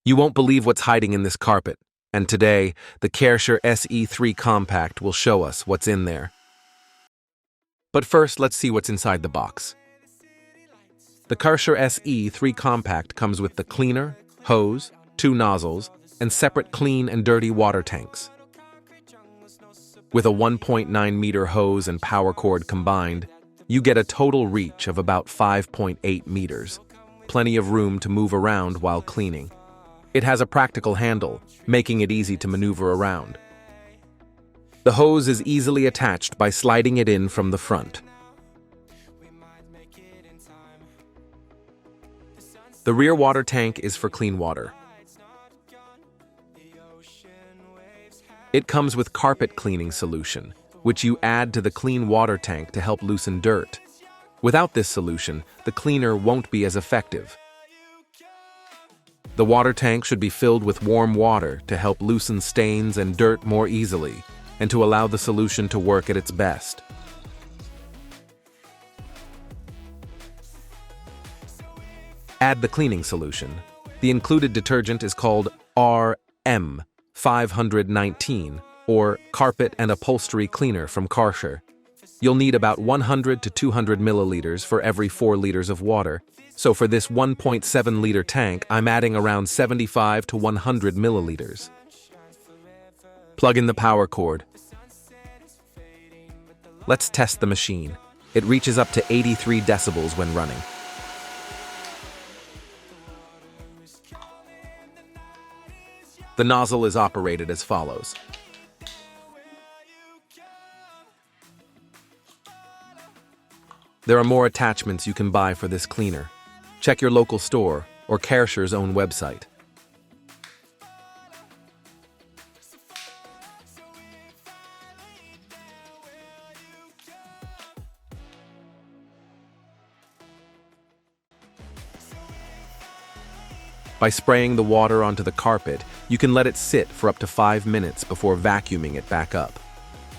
You won't believe what's hiding in this carpet, and today, the Kärcher SE3 Compact will show us what's in there. But first, let's see what's inside the box. The Kärcher SE3 Compact comes with the cleaner, hose, 2 nozzles, and separate clean and dirty water tanks. With a 1.9-meter hose and power cord combined, you get a total reach of about 5.8 meters, plenty of room to move around while cleaning. It has a practical handle, making it easy to maneuver around. The hose is easily attached by sliding it in from the front. The rear water tank is for clean water. It comes with carpet cleaning solution, which you add to the clean water tank to help loosen dirt. Without this solution, the cleaner won't be as effective. The water tank should be filled with warm water to help loosen stains and dirt more easily, and to allow the solution to work at its best. Add the cleaning solution. The included detergent is called RM 519, or Carpet and Upholstery Cleaner from Kärcher. You'll need about 100 to 200 milliliters for every 4 liters of water. So for this 1.7-liter tank, I'm adding around 75 to 100 milliliters. Plug in the power cord. Let's test the machine. It reaches up to 83 decibels when running. The nozzle is operated as follows. There are more attachments you can buy for this cleaner. Check your local store or Kärcher's own website. By spraying the water onto the carpet, you can let it sit for up to 5 minutes before vacuuming it back up.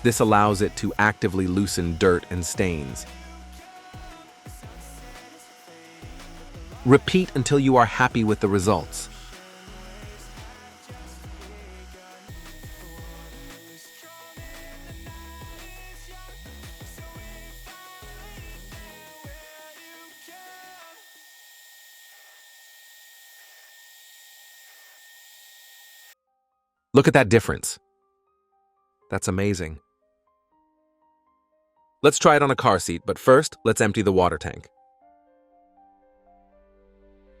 This allows it to actively loosen dirt and stains. Repeat until you are happy with the results. Look at that difference. That's amazing. Let's try it on a car seat, but first, let's empty the water tank.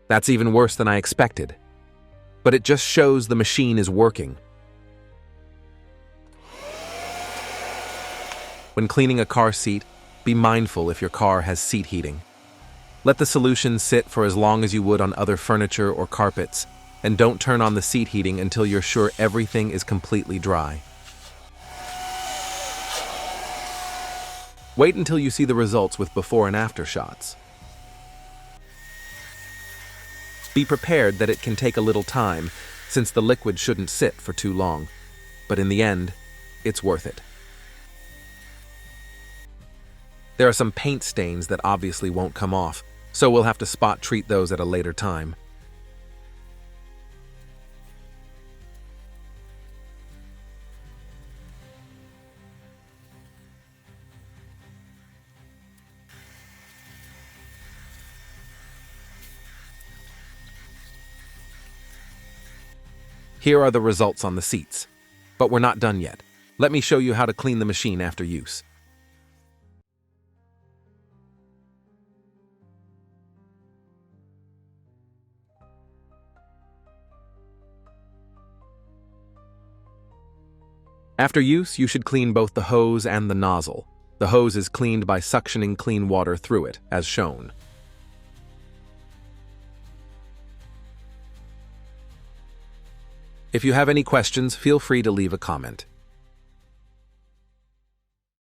That's even worse than I expected. But it just shows the machine is working. When cleaning a car seat, be mindful if your car has seat heating. Let the solution sit for as long as you would on other furniture or carpets, and don't turn on the seat heating until you're sure everything is completely dry. Wait until you see the results with before and after shots. Be prepared that it can take a little time, since the liquid shouldn't sit for too long. But in the end, it's worth it. There are some paint stains that obviously won't come off, so we'll have to spot treat those at a later time. Here are the results on the seats. But we're not done yet. Let me show you how to clean the machine after use. After use, you should clean both the hose and the nozzle. The hose is cleaned by suctioning clean water through it, as shown. If you have any questions, feel free to leave a comment.